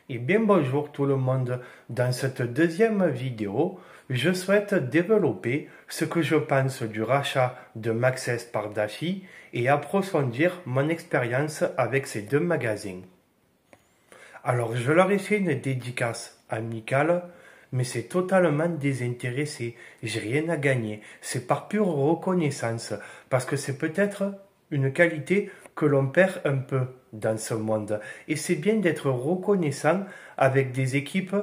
Et bien bonjour tout le monde. Dans cette deuxième vidéo, je souhaite développer ce que je pense du rachat de Maxès par Daffy et approfondir mon expérience avec ces deux magasins. Alors je leur ai fait une dédicace amicale, mais c'est totalement désintéressé. J'ai rien à gagner. C'est par pure reconnaissance, parce que c'est peut-être une qualité que l'on perd un peu dans ce monde. Et c'est bien d'être reconnaissant avec des équipes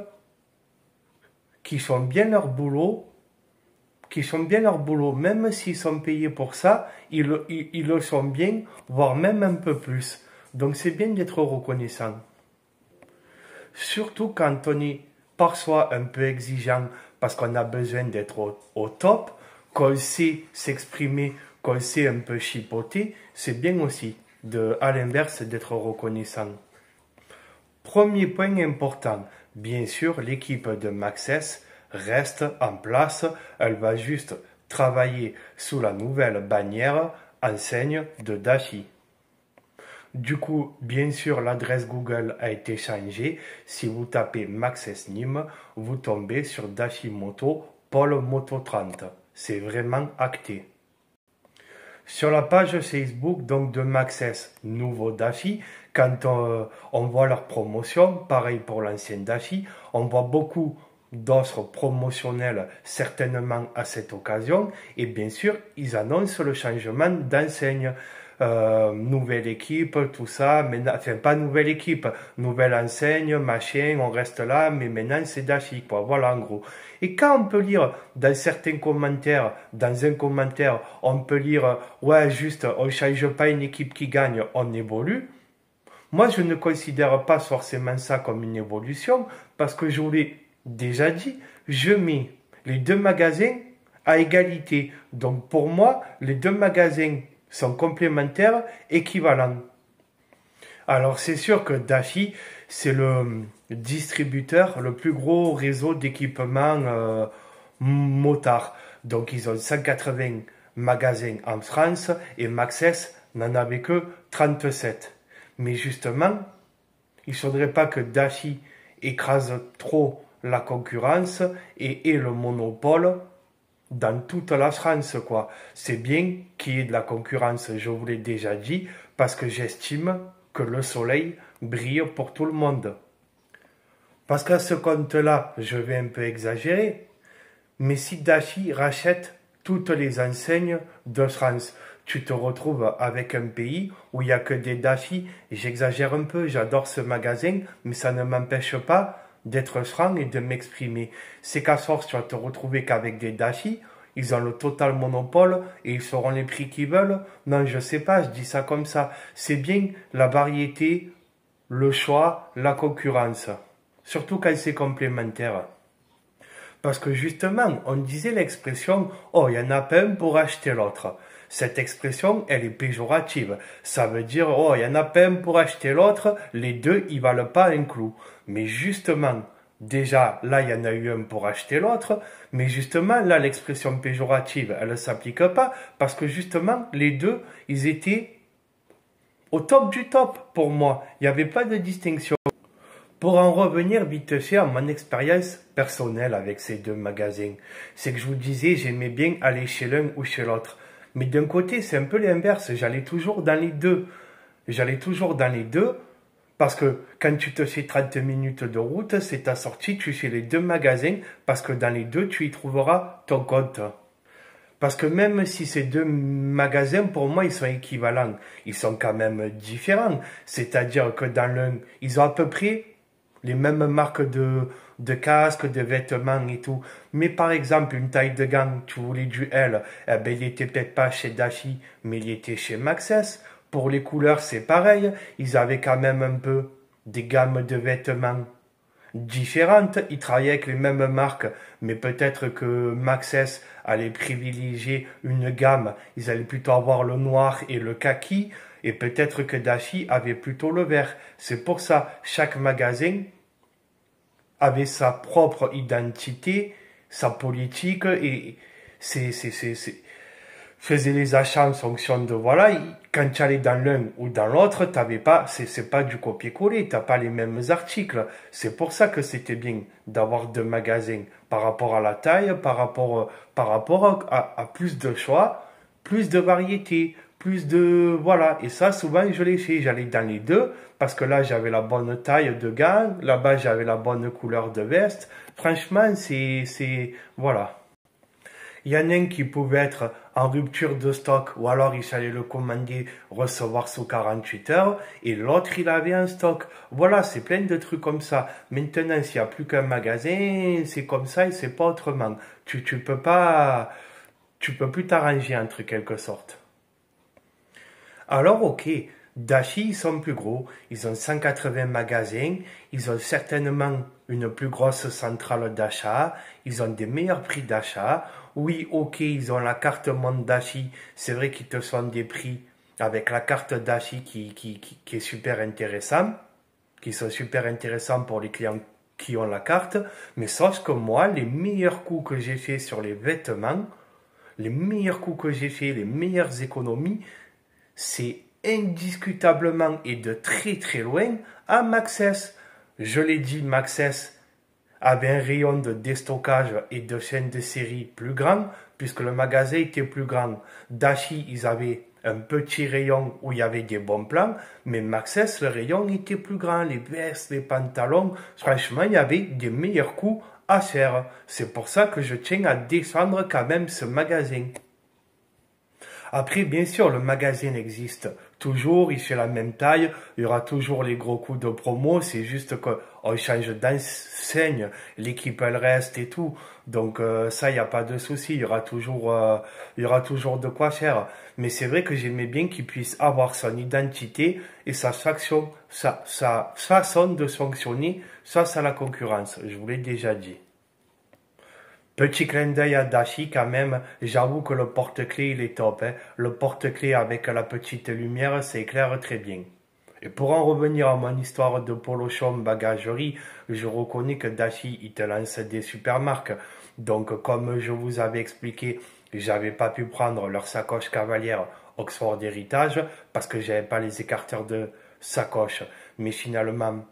qui font bien leur boulot, même s'ils sont payés pour ça, ils le sont bien, voire même un peu plus. Donc c'est bien d'être reconnaissant. Surtout quand on est parfois un peu exigeant parce qu'on a besoin d'être au top, qu'on sait s'exprimer, qu'on sait un peu chipoter, c'est bien aussi, à l'inverse, d'être reconnaissant. Premier point important, bien sûr, l'équipe de Maxès reste en place, elle va juste travailler sous la nouvelle bannière enseigne de Daffy. Du coup, bien sûr, l'adresse Google a été changée. Si vous tapez Maxès Nîmes, vous tombez sur Daffy Moto, Pôle Moto 30. C'est vraiment acté. Sur la page Facebook donc de Maxès, nouveau Daffy, quand on voit leur promotion, pareil pour l'ancien Daffy, on voit beaucoup d'offres promotionnelles certainement à cette occasion, et bien sûr, ils annoncent le changement d'enseigne. Nouvelle équipe, tout ça, enfin pas nouvelle équipe, nouvelle enseigne, machin, on reste là, mais maintenant c'est Daffy, quoi, voilà en gros. Et quand on peut lire dans certains commentaires, dans un commentaire, on peut lire, ouais, juste, on change pas une équipe qui gagne, on évolue. Moi, je ne considère pas forcément ça comme une évolution, parce que je vous l'ai déjà dit, je mets les deux magasins à égalité. Donc pour moi, les deux magasins sont complémentaires, équivalents. Alors c'est sûr que Daffy, c'est le distributeur, le plus gros réseau d'équipements motards. Donc ils ont 180 magasins en France et Maxès n'en avait que 37. Mais justement, il ne faudrait pas que Daffy écrase trop la concurrence et ait le monopole dans toute la France, quoi. C'est bien qu'il y ait de la concurrence, je vous l'ai déjà dit, parce que j'estime que le soleil brille pour tout le monde. Parce qu'à ce compte-là, je vais un peu exagérer, mais si Daffy rachète toutes les enseignes de France, tu te retrouves avec un pays où il n'y a que des Daffy, j'exagère un peu, j'adore ce magasin, mais ça ne m'empêche pas d'être franc et de m'exprimer. C'est qu'à force, tu vas te retrouver qu'avec des Daffy, ils ont le total monopole et ils feront les prix qu'ils veulent. Non, je sais pas, je dis ça comme ça. C'est bien la variété, le choix, la concurrence. Surtout quand c'est complémentaire. Parce que justement, on disait l'expression « Oh, il y en a pas un pour acheter l'autre ». Cette expression, elle est péjorative. Ça veut dire « Oh, il y en a pas un pour acheter l'autre, les deux, ils valent pas un clou ». Mais justement, déjà, là, il y en a eu un pour acheter l'autre, mais justement, là, l'expression péjorative, elle ne s'applique pas, parce que justement, les deux, ils étaient au top du top pour moi. Il n'y avait pas de distinction. Pour en revenir vite fait à mon expérience personnelle avec ces deux magasins, c'est que je vous disais, j'aimais bien aller chez l'un ou chez l'autre. Mais d'un côté, c'est un peu l'inverse, j'allais toujours dans les deux. Parce que quand tu te fais 30 minutes de route, c'est ta sortie, tu fais les deux magasins, parce que dans les deux, tu y trouveras ton compte. Parce que même si ces deux magasins, pour moi, ils sont équivalents, ils sont quand même différents. C'est-à-dire que dans l'un, ils ont à peu près les mêmes marques de casques, de vêtements et tout. Mais par exemple, une taille de gants, tu voulais du L, eh ben, il était peut-être pas chez Daffy, mais il était chez Maxès. Pour les couleurs, c'est pareil. Ils avaient quand même un peu des gammes de vêtements différentes. Ils travaillaient avec les mêmes marques, mais peut-être que Maxès allait privilégier une gamme. Ils allaient plutôt avoir le noir et le kaki. Et peut-être que Daffy avait plutôt le vert. C'est pour ça, chaque magasin avait sa propre identité, sa politique, et faisais les achats en fonction de, voilà, quand tu allais dans l'un ou dans l'autre, t'avais pas, c'est pas du copier-coller, t'as pas les mêmes articles. C'est pour ça que c'était bien d'avoir deux magasins par rapport à la taille, par rapport à plus de choix, plus de variété, plus de, voilà. Et ça, souvent, je l'ai fait. J'allais dans les deux parce que là, j'avais la bonne taille de gants, là-bas, j'avais la bonne couleur de veste. Franchement, voilà. Il y en a un qui pouvait être en rupture de stock ou alors il fallait le commander, recevoir sous 48 heures et l'autre il avait un stock. Voilà, c'est plein de trucs comme ça. Maintenant, s'il n'y a plus qu'un magasin, c'est comme ça et c'est pas autrement. Tu peux pas, tu peux plus t'arranger entre quelque sorte. Alors, ok, Dashi, ils sont plus gros, ils ont 180 magasins, ils ont certainement une plus grosse centrale d'achat, ils ont des meilleurs prix d'achat. Oui, ok, ils ont la carte Monde Dashi, c'est vrai qu'ils te font des prix avec la carte Dashi qui est super intéressant, qui sont super intéressants pour les clients qui ont la carte, mais sauf que moi, les meilleurs coups que j'ai fait sur les vêtements, les meilleurs coups que j'ai fait, les meilleures économies, c'est indiscutablement et de très très loin à Maxès. Je l'ai dit, Maxès avait un rayon de déstockage et de chaînes de série plus grand, puisque le magasin était plus grand. Dashi, ils avaient un petit rayon où il y avait des bons plans, mais Maxès, le rayon était plus grand. Les vestes, les pantalons, franchement, il y avait des meilleurs coups à faire. C'est pour ça que je tiens à défendre quand même ce magasin. Après, bien sûr, le magasin existe toujours, il fait la même taille, il y aura toujours les gros coups de promo, c'est juste qu'on change d'enseigne, l'équipe elle reste et tout. Donc ça, il n'y a pas de souci, il y aura toujours de quoi faire. Mais c'est vrai que j'aimais bien qu'il puisse avoir son identité et sa façon de fonctionner face à la concurrence. Je vous l'ai déjà dit. Petit clin d'œil à Dashi quand même, j'avoue que le porte-clés il est top. Hein. Le porte-clés avec la petite lumière, ça éclaire très bien. Et pour en revenir à mon histoire de polochon bagagerie, je reconnais que Dashi il te lance des super marques. Donc comme je vous avais expliqué, j'avais pas pu prendre leur sacoche cavalière Oxford Heritage parce que j'avais pas les écarteurs de sacoche. Mais finalement,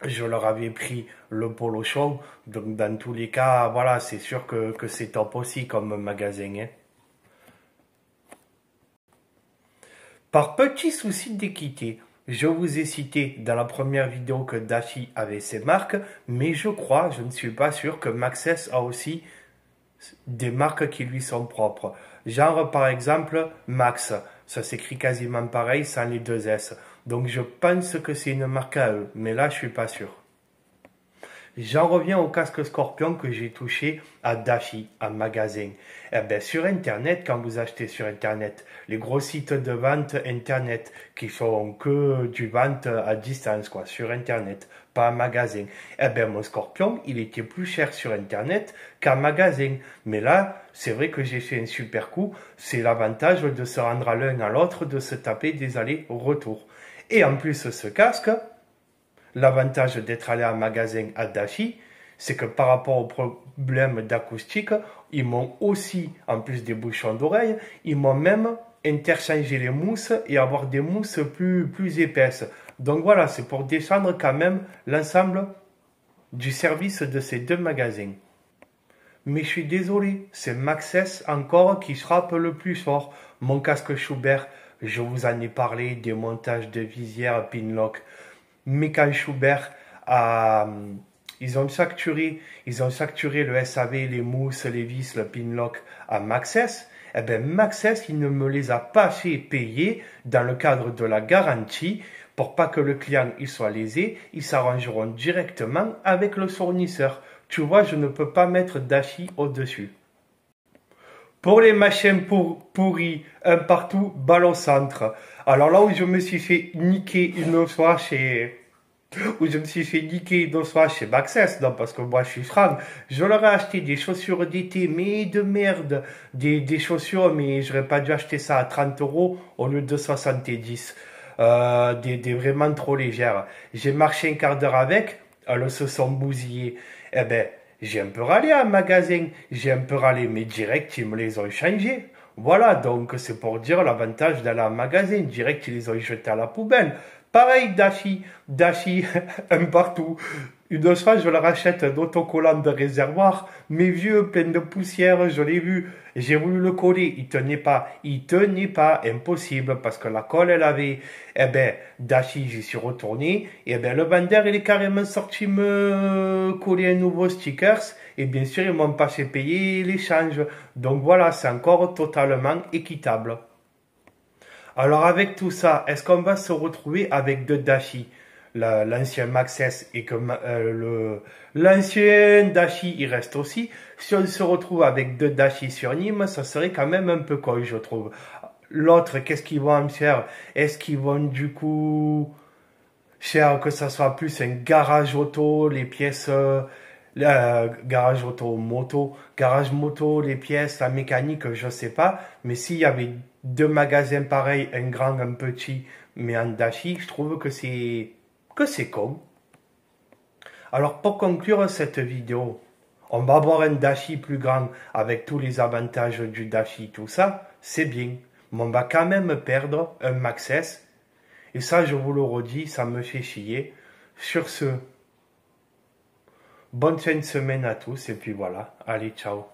je leur avais pris le polo show. Donc, dans tous les cas, voilà, c'est sûr que c'est top aussi comme magasin. Hein. Par petit souci d'équité, je vous ai cité dans la première vidéo que Dashi avait ses marques, mais je crois, je ne suis pas sûr que Maxès a aussi des marques qui lui sont propres. Genre, par exemple, Max. Ça s'écrit quasiment pareil sans les deux S. Donc, je pense que c'est une marque à eux, mais là, je suis pas sûr. J'en reviens au casque Scorpion que j'ai touché à Dashi, en magasin. Eh ben, sur Internet, quand vous achetez sur Internet, les gros sites de vente Internet qui font que du vente à distance, quoi, sur Internet, pas en magasin. Eh ben, mon Scorpion, il était plus cher sur Internet qu'en magasin. Mais là, c'est vrai que j'ai fait un super coup. C'est l'avantage de se rendre à l'un à l'autre, de se taper des allers-retours. Et en plus, ce casque, l'avantage d'être allé en magasin à Dashi, c'est que par rapport aux problèmes d'acoustique, ils m'ont aussi, en plus des bouchons d'oreille, ils m'ont même interchangé les mousses et avoir des mousses plus épaisses. Donc voilà, c'est pour descendre quand même l'ensemble du service de ces deux magasins. Mais je suis désolé, c'est Maxès encore qui frappe le plus fort. Mon casque Schubert, je vous en ai parlé, des montages de visière Pinlock. Mais quand Schubert ils ont facturé le SAV, les mousses, les vis, le Pinlock à Maxès, eh ben Maxès, il ne me les a pas fait payer dans le cadre de la garantie pour pas que le client il soit lésé, ils s'arrangeront directement avec le fournisseur. Tu vois, je ne peux pas mettre Dashi au-dessus. Pour les machins pourris, un partout, ballon centre. Alors là où je me suis fait niquer une fois chez Maxès, non, parce que moi je suis franc, je leur ai acheté des chaussures d'été, mais de merde, des chaussures, mais j'aurais pas dû acheter ça à 30 € au lieu de 70, des vraiment trop légères. J'ai marché un quart d'heure avec, elles se sont bousillées, eh ben, j'ai un peu râlé à un magasin, j'ai un peu râlé, mais direct, ils me les ont changées. Voilà, donc c'est pour dire l'avantage d'aller en magasin. Direct, ils les ont jetés à la poubelle. Pareil, Dashi, Dashi, un partout. Une fois, je leur achète un autocollant de réservoir, mais vieux, plein de poussière, je l'ai vu. J'ai voulu le coller, il tenait pas, impossible, parce que la colle, elle avait. Eh ben, Dashi, j'y suis retourné, et ben, le vendeur, il est carrément sorti me coller un nouveau stickers, et bien sûr, ils m'ont pas fait payer l'échange. Donc voilà, c'est encore totalement équitable. Alors avec tout ça, est-ce qu'on va se retrouver avec deux Dashi, l'ancien Maxès et que l'ancien Dashi il reste aussi. Si on se retrouve avec deux Dashi sur Nîmes, ça serait quand même un peu cool, je trouve. L'autre, qu'est-ce qu'ils vont en faire? Est-ce qu'ils vont du coup faire que ça soit plus un garage auto, les pièces, garage auto moto, garage moto, les pièces, la mécanique, je sais pas. Mais s'il y avait deux magasins pareils, un grand, un petit, mais en dashi, je trouve que c'est con. Alors pour conclure cette vidéo, on va avoir un dashi plus grand avec tous les avantages du dashi, tout ça, c'est bien. Mais on va quand même perdre un Maxès. Et ça, je vous le redis, ça me fait chier. Sur ce, bonne fin de semaine à tous et puis voilà, allez, ciao.